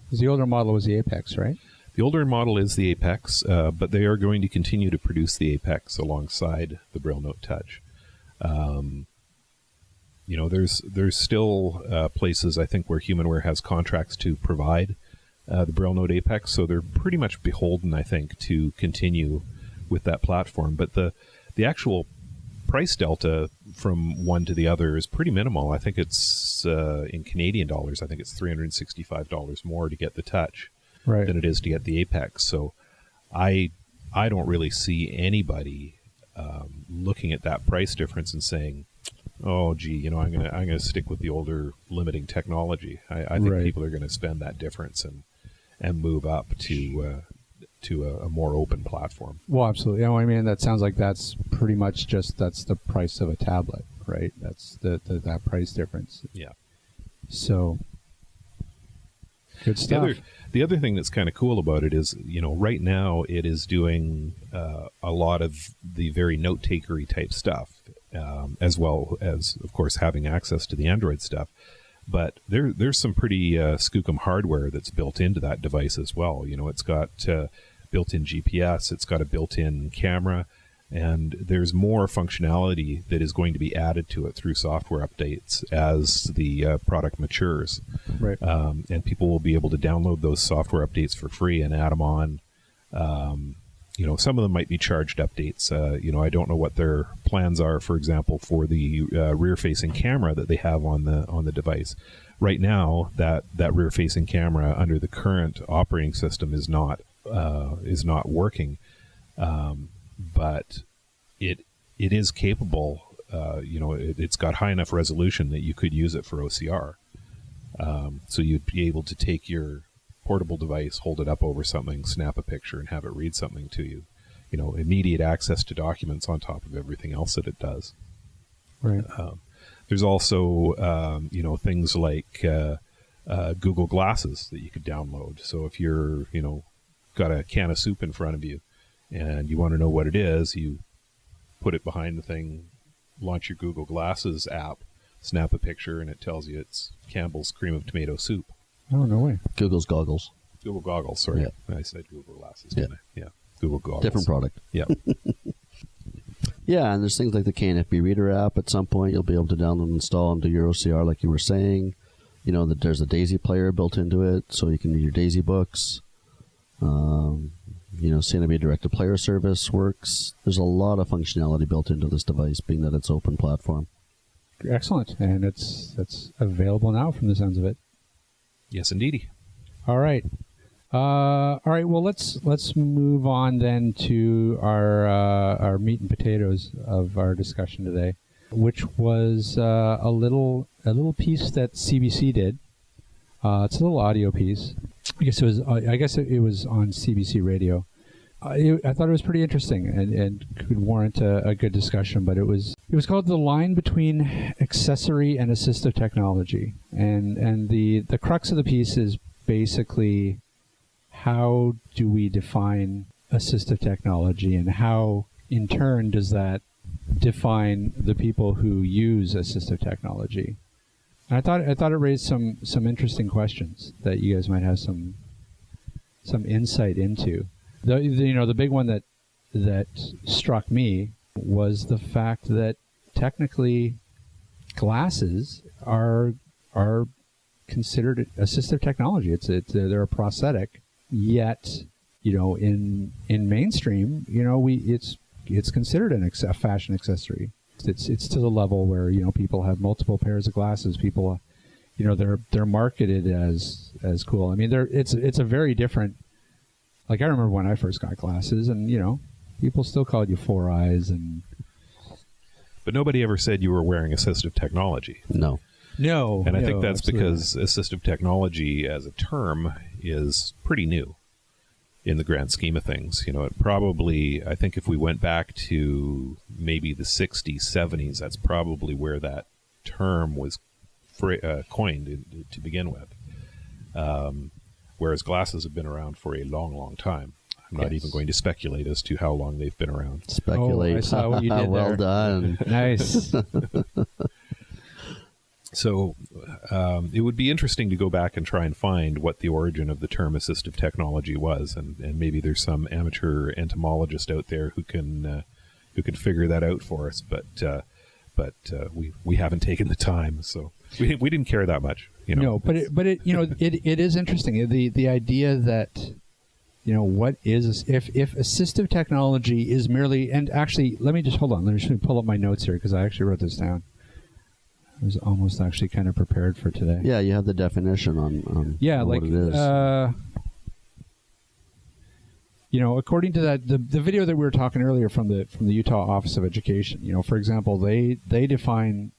A: Because the older model was the Apex, right?
B: The older model is the Apex, but they are going to continue to produce the Apex alongside the Braille Note Touch. There's still places, I think, where HumanWare has contracts to provide the Braille Note Apex, so they're pretty much beholden, I think, to continue with that platform. But the actual price delta from one to the other is pretty minimal. I think it's in Canadian dollars. I think it's $365 more to get the Touch than it is to get the Apex. So I don't really see anybody looking at that price difference and saying, "Oh, gee, I'm gonna stick with the older limiting technology." I think people are going to spend that difference and move up to a more open platform.
A: Well, absolutely. I mean, that sounds like that's pretty much that's the price of a tablet, right? That's that price difference.
B: Yeah.
A: So good stuff.
B: The other thing that's kind of cool about it is, right now it is doing a lot of the very note-takery type stuff, as well as, of course, having access to the Android stuff. But there's some pretty skookum hardware that's built into that device as well. It's got built-in GPS, it's got a built-in camera, and there's more functionality that is going to be added to it through software updates as the product matures.
A: Right.
B: And people will be able to download those software updates for free and add them on. Some of them might be charged updates. I don't know what their plans are, for example, for the rear-facing camera that they have on the device. Right now, that rear-facing camera under the current operating system is not working. But it is capable. It's got high enough resolution that you could use it for OCR. So you'd be able to take your portable device, hold it up over something, snap a picture, and have it read something to you. Immediate access to documents on top of everything else that it does.
A: Right.
B: There's also, things like Google Glasses that you could download. So if you're, got a can of soup in front of you and you want to know what it is, you put it behind the thing, launch your Google Glasses app, snap a picture, and it tells you it's Campbell's cream of tomato soup.
A: Oh, no way.
D: Google's goggles.
B: Google Goggles, sorry.
D: Yeah.
B: I said Google Glasses, didn't I? Yeah. Google Goggles.
D: Different product.
B: Yeah.
D: Yeah, and there's things like the KNFB Reader app. At some point, you'll be able to download and install into your OCR, like you were saying. That there's a Daisy player built into it, so you can read your Daisy books. CNB direct-to-player service works. There's a lot of functionality built into this device, being that it's open platform.
A: Excellent, and it's available now from the sounds of it.
B: Yes, indeedy.
A: All right. Well, let's move on then to our meat and potatoes of our discussion today, which was a little piece that CBC did. It's a little audio piece. I guess it was on CBC Radio. I thought it was pretty interesting and could warrant a good discussion. But it was called "The Line Between Accessory and Assistive Technology," and the crux of the piece is basically how do we define assistive technology, and how in turn does that define the people who use assistive technology. And I thought it raised some interesting questions that you guys might have some insight into. The big one that struck me was the fact that technically glasses are considered assistive technology. They're a prosthetic, yet in mainstream it's considered a fashion accessory. It's to the level where people have multiple pairs of glasses. People they're marketed as cool. I mean, it's a very different. Like I remember when I first got glasses, and people still called you Four Eyes,
B: but nobody ever said you were wearing assistive technology.
D: No.
B: And I think that's
A: absolutely.
B: because assistive technology as a term is pretty new in the grand scheme of things. It probably, I think if we went back to maybe the 60s, 70s, that's probably where that term was coined to begin with. Whereas glasses have been around for a long, long time. I'm not even going to speculate as to how long they've been around.
D: Speculate.
A: Oh, I saw what you did
D: well
A: there.
D: done.
A: Nice.
B: So it would be interesting to go back and try and find what the origin of the term assistive technology was, and maybe there's some amateur entomologist out there who can figure that out for us. But we haven't taken the time, so we didn't care that much.
A: No, but it is interesting. The idea that what is if assistive technology is merely, and actually, let me just hold on. Let me pull up my notes here because I actually wrote this down. I was almost actually kind of prepared for today.
D: Yeah, you have the definition on
A: like
D: what it is.
A: According to that, the video that we were talking earlier from the Utah Office of Education, for example, they define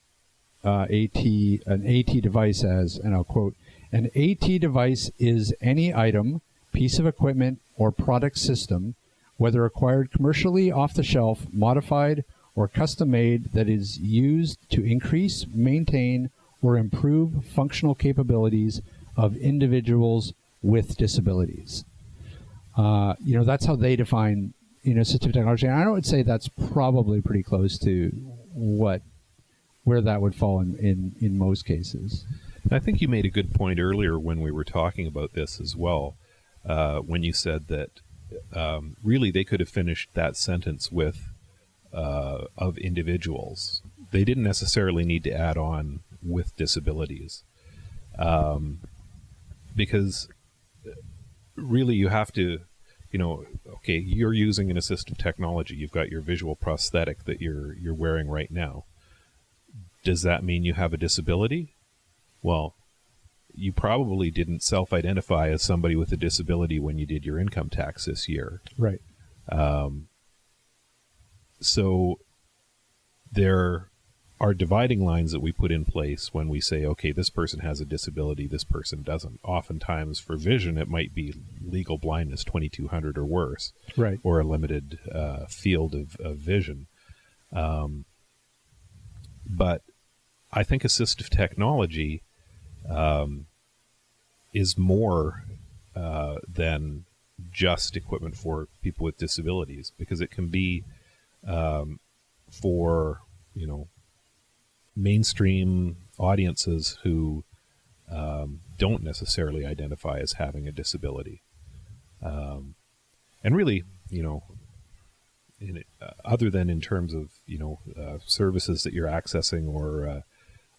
A: an AT device as, and I'll quote, an AT device is any item, piece of equipment, or product system, whether acquired commercially off the shelf, modified, or custom-made, that is used to increase, maintain, or improve functional capabilities of individuals with disabilities. That's how they define, assistive technology. And I would say that's probably pretty close to where that would fall in most cases.
B: I think you made a good point earlier when we were talking about this as well, when you said that really they could have finished that sentence with of individuals. They didn't necessarily need to add on with disabilities, because really you have to, okay, you're using an assistive technology. You've got your visual prosthetic that you're wearing right now. Does that mean you have a disability? Well, you probably didn't self-identify as somebody with a disability when you did your income tax this year.
A: Right.
B: So there are dividing lines that we put in place when we say, okay, this person has a disability, this person doesn't. Oftentimes for vision, it might be legal blindness, 2200 or worse,
A: right,
B: or a limited field of vision. But I think assistive technology is more than just equipment for people with disabilities, because it can be for, mainstream audiences who don't necessarily identify as having a disability. And really, other than in terms of, services that you're accessing, or,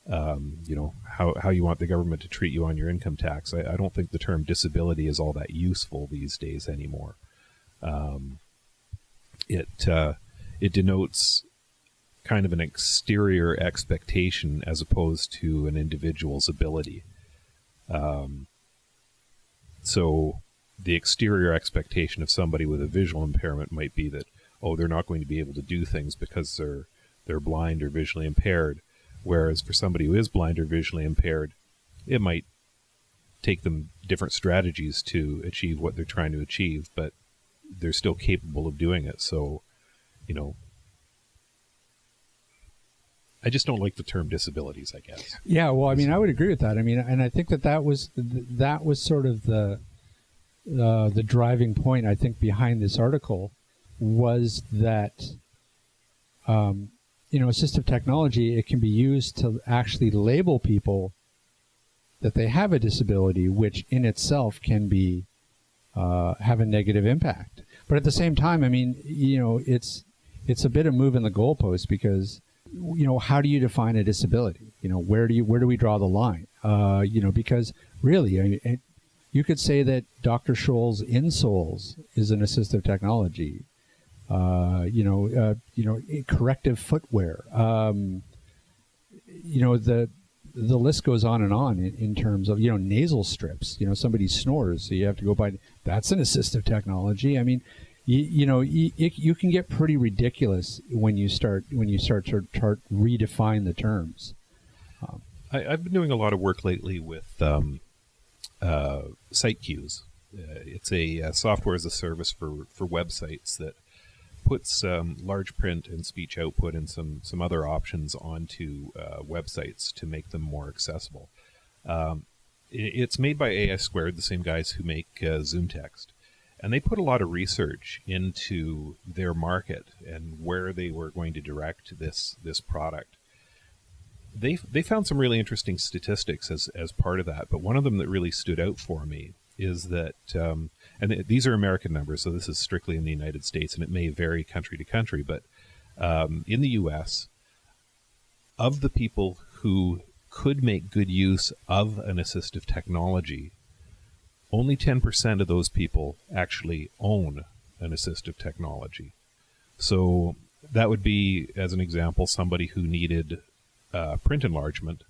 B: how you want the government to treat you on your income tax, I don't think the term disability is all that useful these days anymore. It denotes kind of an exterior expectation as opposed to an individual's ability. So the exterior expectation of somebody with a visual impairment might be that, they're not going to be able to do things because they're blind or visually impaired. Whereas for somebody who is blind or visually impaired, it might take them different strategies to achieve what they're trying to achieve, but they're still capable of doing it. So, I just don't like the term disabilities, I guess.
A: Yeah, well, I mean, I would agree with that. I mean, and I think that was sort of the driving point, I think, behind this article, was that, assistive technology, it can be used to actually label people that they have a disability, which in itself can be have a negative impact. But at the same time, I mean, it's a bit of moving the goalpost, because how do you define a disability? Where do we draw the line? Because really, I mean, you could say that Dr. Scholl's insoles is an assistive technology. Corrective footwear. The list goes on and on in terms of, nasal strips. Somebody snores, so you have to go by. That's an assistive technology. I mean, you can get pretty ridiculous when you start to redefine the terms.
B: I've been doing a lot of work lately with site queues. It's a software as a service for websites that puts large print and speech output and some other options onto websites to make them more accessible. It's made by AI Squared, the same guys who make ZoomText. And they put a lot of research into their market and where they were going to direct this product. They found some really interesting statistics as part of that, but one of them that really stood out for me is that, and these are American numbers, so this is strictly in the United States, and it may vary country to country, but in the U.S., of the people who could make good use of an assistive technology, only 10% of those people actually own an assistive technology. So that would be, as an example, somebody who needed print enlargement.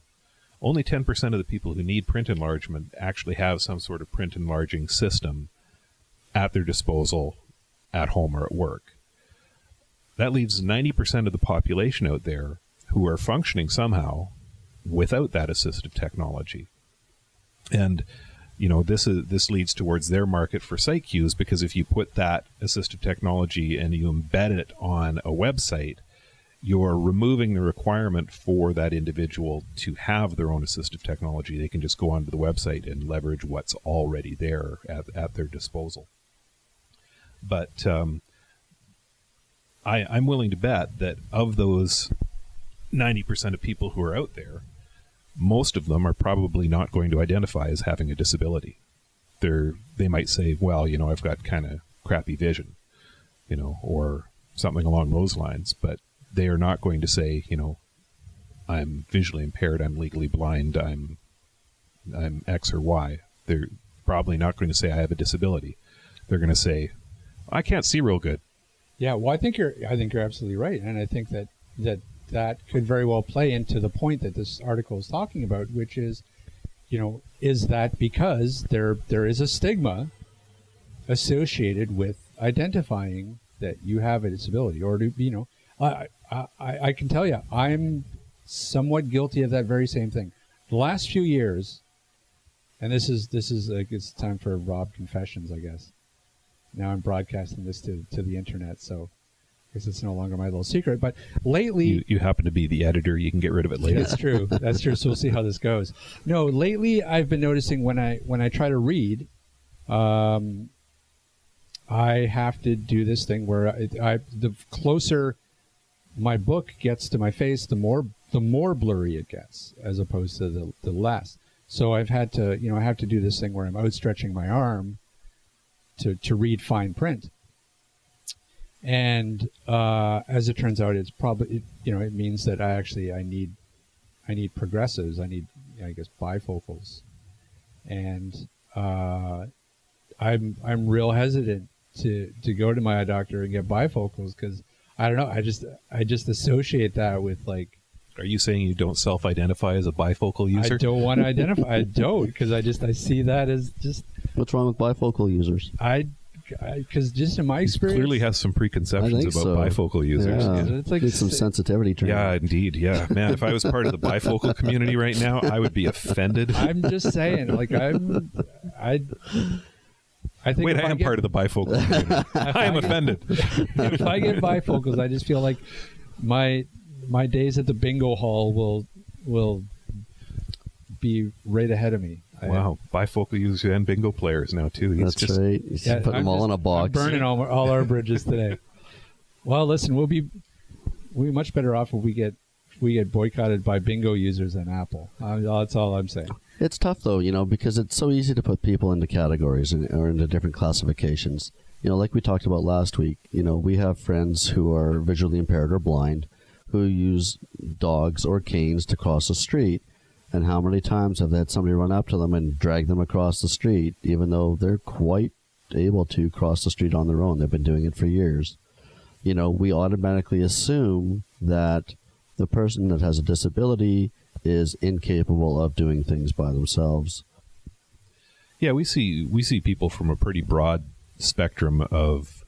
B: Only 10% of the people who need print enlargement actually have some sort of print enlarging system at their disposal at home or at work. That leaves 90% of the population out there who are functioning somehow without that assistive technology. And this leads towards their market for site cues, because if you put that assistive technology and you embed it on a website, you're removing the requirement for that individual to have their own assistive technology. They can just go onto the website and leverage what's already there at their disposal. But I'm willing to bet that of those 90% of people who are out there, most of them are probably not going to identify as having a disability. They might say, well, I've got kind of crappy vision, or something along those lines, but they are not going to say, I'm visually impaired, I'm legally blind, I'm X or Y. They're probably not going to say I have a disability. They're going to say, I can't see real good.
A: Yeah, well, I think you're absolutely right, and I think that could very well play into the point that this article is talking about, which is, is that because there is a stigma associated with identifying that you have a disability, or I can tell you, I'm somewhat guilty of that very same thing. The last few years, and this is it's time for Rob confessions, I guess. Now I'm broadcasting this to the internet, so I guess it's no longer my little secret. But lately,
B: you happen to be the editor. You can get rid of it later.
A: That's true. That's true. So we'll see how this goes. No, lately I've been noticing when I try to read, I have to do this thing where the closer my book gets to my face, the more blurry it gets, as opposed to the less. So I've had to I have to do this thing where I'm outstretching my arm to read fine print. And as it turns out, it's probably it means that I need progressives. I need, I guess, bifocals, and I'm real hesitant to go to my eye doctor and get bifocals, because I don't know. I just associate that with, like.
B: Are you saying you don't self-identify as a bifocal user?
A: I don't want to identify. I don't, because I see that as just.
D: What's wrong with bifocal users?
A: Because just in my experience,
B: clearly has some preconceptions about bifocal users.
D: Yeah.
A: It's like
D: Need some sensitivity training.
B: Yeah, indeed. Yeah, man. If I was part of the bifocal community right now, I would be offended.
A: I'm just saying, like I think.
B: Wait, I am part of the bifocal community. I am offended.
A: If I get bifocals, I just feel like my days at the bingo hall will be right ahead of me.
B: Wow, bifocal users and bingo players now too.
D: That's right. He's putting them all in a box.
A: I'm burning all our bridges today. Well, listen, we'll be much better off if we get boycotted by bingo users than Apple. That's all I'm saying.
D: It's tough though, because it's so easy to put people into categories or into different classifications. Like we talked about last week. We have friends who are visually impaired or blind who use dogs or canes to cross the street. And how many times have they had somebody run up to them and drag them across the street, even though they're quite able to cross the street on their own? They've been doing it for years. We automatically assume that the person that has a disability is incapable of doing things by themselves.
B: Yeah, we see people from a pretty broad spectrum of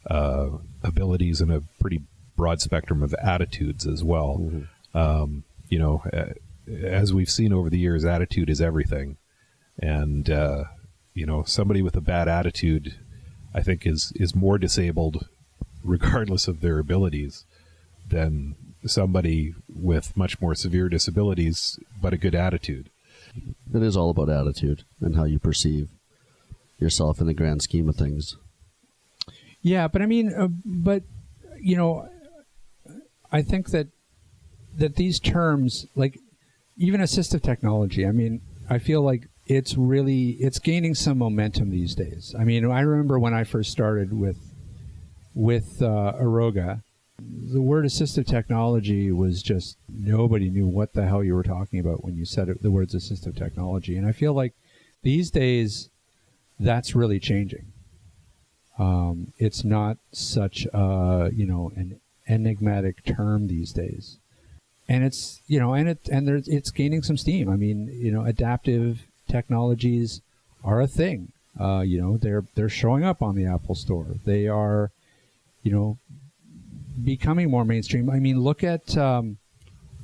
B: abilities and a pretty broad spectrum of attitudes as well. Mm-hmm. As we've seen over the years, attitude is everything. And, somebody with a bad attitude, I think, is more disabled regardless of their abilities than somebody with much more severe disabilities but a good attitude.
D: It is all about attitude and how you perceive yourself in the grand scheme of things.
A: Yeah, but I mean, I think that these terms, like, even assistive technology, I mean, I feel like it's gaining some momentum these days. I mean, I remember when I first started with Aroga, the word assistive technology was just, nobody knew what the hell you were talking about when you said the words assistive technology. And I feel like these days, that's really changing. It's not such an enigmatic term these days, and it's it's gaining some steam. I mean, adaptive technologies are a thing. They're showing up on the Apple Store. They are, becoming more mainstream. I mean, look at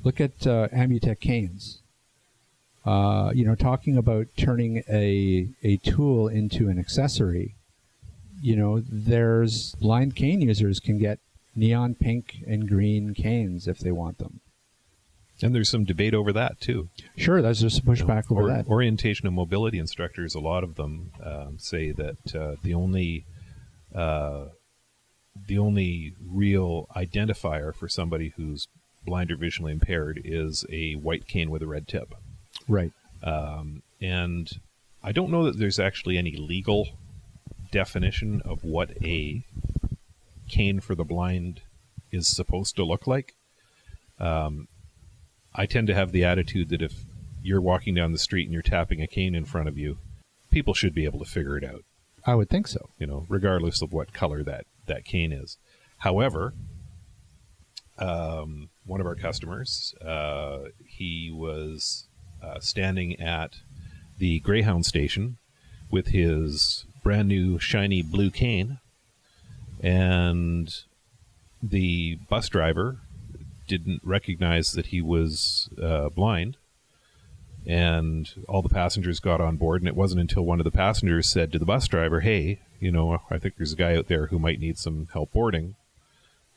A: Ambutech canes. Talking about turning a tool into an accessory. There's blind cane users can get neon pink and green canes if they want them.
B: And there's some debate over that too.
A: Sure, there's just a pushback over that.
B: Orientation and mobility instructors, a lot of them say that the only real identifier for somebody who's blind or visually impaired is a white cane with a red tip.
A: Right.
B: And I don't know that there's actually any legal definition of what a cane for the blind is supposed to look like. I tend to have the attitude that if you're walking down the street and you're tapping a cane in front of you, people should be able to figure it out.
A: I would think so.
B: Regardless of what color that cane is. However, one of our customers, he was standing at the Greyhound station with his brand new shiny blue cane, and the bus driver didn't recognize that he was blind, and all the passengers got on board, and it wasn't until one of the passengers said to the bus driver, "Hey, I think there's a guy out there who might need some help boarding,"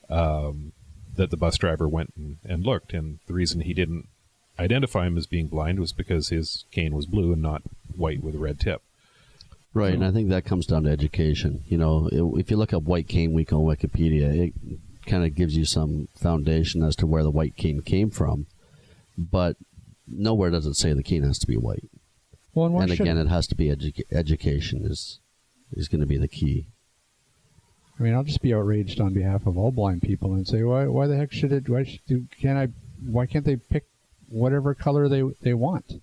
B: that the bus driver went and looked, and the reason he didn't identify him as being blind was because his cane was blue and not white with a red tip.
D: Right, and I think that comes down to education. If you look up White Cane Week on Wikipedia, it kind of gives you some foundation as to where the white cane came from, but nowhere does it say the cane has to be white.
A: Well,
D: and again, it has to be education is going to be the key.
A: I mean, I'll just be outraged on behalf of all blind people and say, why the heck should it? Why can't they pick whatever color they want?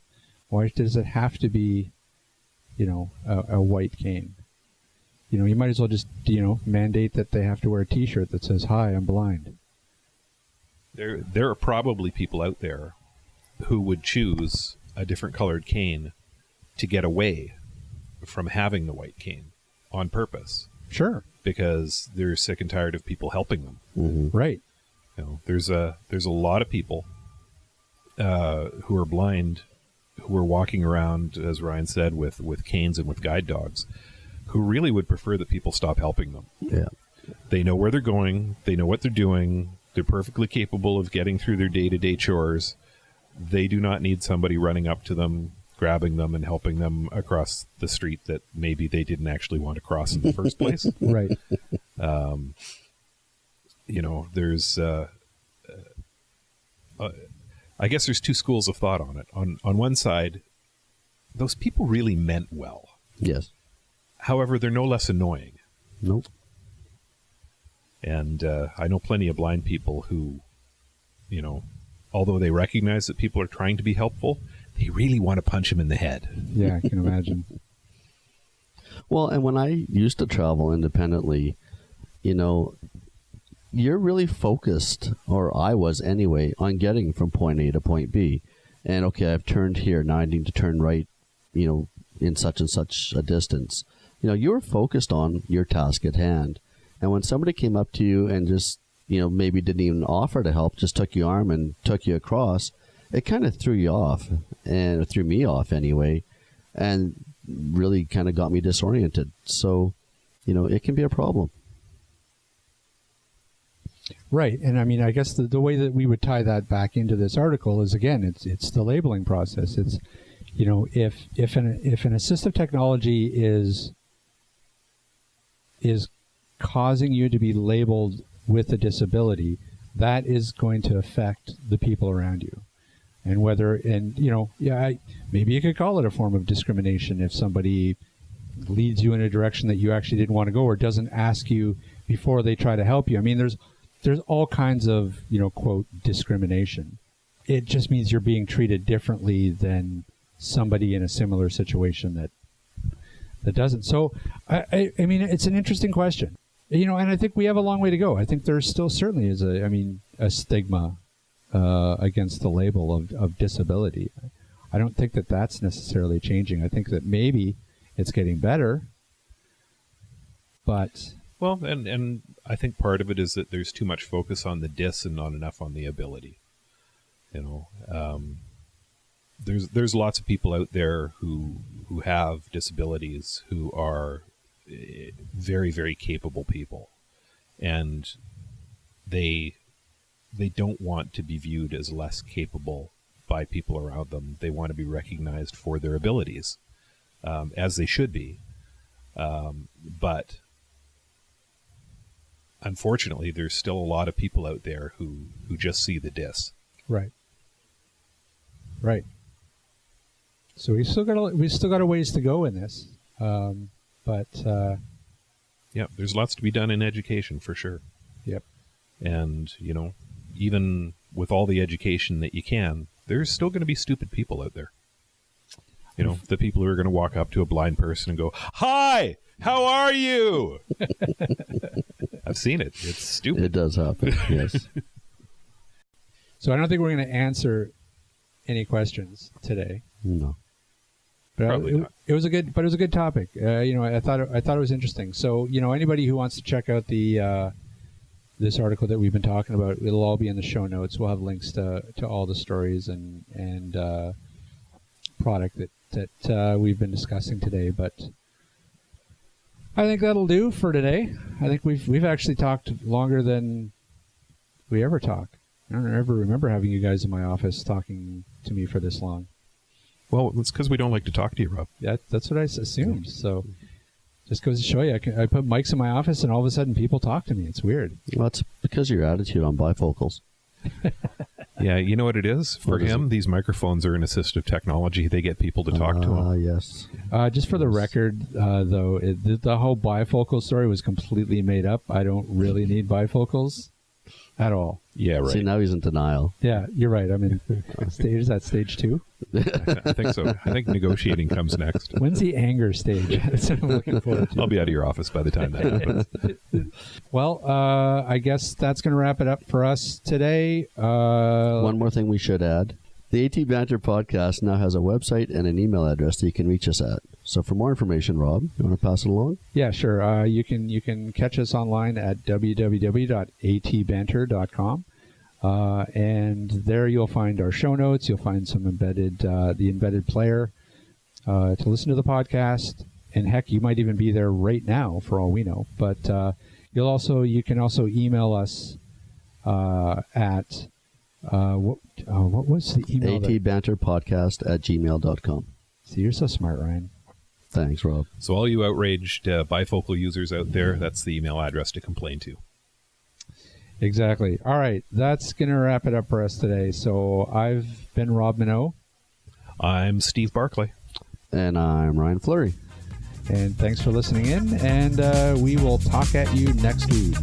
A: Why does it have to be, a white cane? You might as well just, mandate that they have to wear a T-shirt that says, "Hi, I'm blind."
B: There are probably people out there who would choose a different colored cane to get away from having the white cane on purpose.
A: Sure.
B: Because they're sick and tired of people helping them.
D: Mm-hmm.
A: Right.
B: There's a lot of people who are blind, who are walking around, as Ryan said, with canes and with guide dogs, who really would prefer that people stop helping them.
D: Yeah.
B: They know where they're going. They know what they're doing. They're perfectly capable of getting through their day-to-day chores. They do not need somebody running up to them, grabbing them, and helping them across the street that maybe they didn't actually want to cross in the first place.
A: Right.
B: There's... I guess there's two schools of thought on it. On one side, those people really meant well.
D: Yes.
B: However, they're no less annoying.
D: Nope.
B: And I know plenty of blind people who, although they recognize that people are trying to be helpful, they really want to punch them in the head.
A: Yeah, I can imagine.
D: Well, and when I used to travel independently, you're really focused, or I was anyway, on getting from point A to point B. And okay, I've turned here, now I need to turn right, in such and such a distance. You were focused on your task at hand. And when somebody came up to you and just, maybe didn't even offer to help, just took your arm and took you across, it kind of threw you off, and it threw me off anyway, and really kind of got me disoriented. So, it can be a problem. Right.
A: And I mean, I guess the way that we would tie that back into this article is, again, it's the labeling process. It's, if an assistive technology is causing you to be labeled with a disability, that is going to affect the people around you. And maybe you could call it a form of discrimination if somebody leads you in a direction that you actually didn't want to go, or doesn't ask you before they try to help you. I mean, there's all kinds of, quote, discrimination. It just means you're being treated differently than somebody in a similar situation that doesn't. So, I mean, it's an interesting question. And I think we have a long way to go. I think there still certainly is a stigma against the label of disability. I don't think that that's necessarily changing. I think that maybe it's getting better, but...
B: Well, and I think part of it is that there's too much focus on the dis and not enough on the ability. There's lots of people out there who have disabilities who are very, very capable people, and they don't want to be viewed as less capable by people around them. They want to be recognized for their abilities, as they should be. But unfortunately, there's still a lot of people out there who just see the dis.
A: Right. So we still got a ways to go in this, but
B: yeah, there's lots to be done in education for sure.
A: Yep.
B: And even with all the education that you can, there's still going to be stupid people out there. The people who are going to walk up to a blind person and go, "Hi, how are you?" I've seen it. It's stupid.
D: It does happen. Yes.
A: So I don't think we're going to answer any questions today.
D: No.
A: But
B: Probably not.
A: It was a good topic. I thought it was interesting. So anybody who wants to check out the this article that we've been talking about, it'll all be in the show notes. We'll have links to all the stories and product that we've been discussing today. But I think that'll do for today. I think we've actually talked longer than we ever talk. I don't ever remember having you guys in my office talking to me for this long.
B: Well, it's because we don't like to talk to you, Rob.
A: Yeah, that's what I assumed. So just goes to show you, I put mics in my office and all of a sudden people talk to me. It's weird.
D: Well, it's because of your attitude on bifocals.
B: Yeah, you know what it is? For him, these microphones are an assistive technology. They get people to talk to him.
D: Yes.
A: Just for the record, though, the whole bifocal story was completely made up. I don't really need bifocals at all.
B: Yeah, right.
D: See, now he's in denial.
A: Yeah, you're right. I'm in stage. Is that stage 2?
B: I think so. I think negotiating comes next.
A: When's the anger stage? That's what I'm looking forward to.
B: I'll be out of your office by the time that happens.
A: Well, I guess that's going to wrap it up for us today.
D: One more thing we should add. The AT Banter podcast now has a website and an email address that you can reach us at. So for more information, Rob, you want to pass it along?
A: Yeah, sure. You can catch us online at www.atbanter.com. And there you'll find our show notes. You'll find some the embedded player to listen to the podcast. And heck, you might even be there right now for all we know. But you can also email us at what was the email?
D: atbanterpodcast@gmail.com.
A: See, you're so smart, Ryan.
D: Thanks, Rob.
B: So all you outraged bifocal users out there, that's the email address to complain to.
A: Exactly. All right. That's going to wrap it up for us today. So I've been Rob Minot.
B: I'm Steve Barclay.
D: And I'm Ryan Fleury.
A: And thanks for listening in. And we will talk at you next week.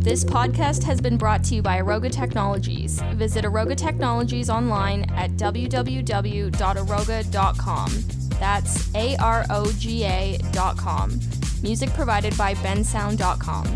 C: This podcast has been brought to you by Aroga Technologies. Visit Aroga Technologies online at www.aroga.com. That's AROGA.com. Music provided by bensound.com.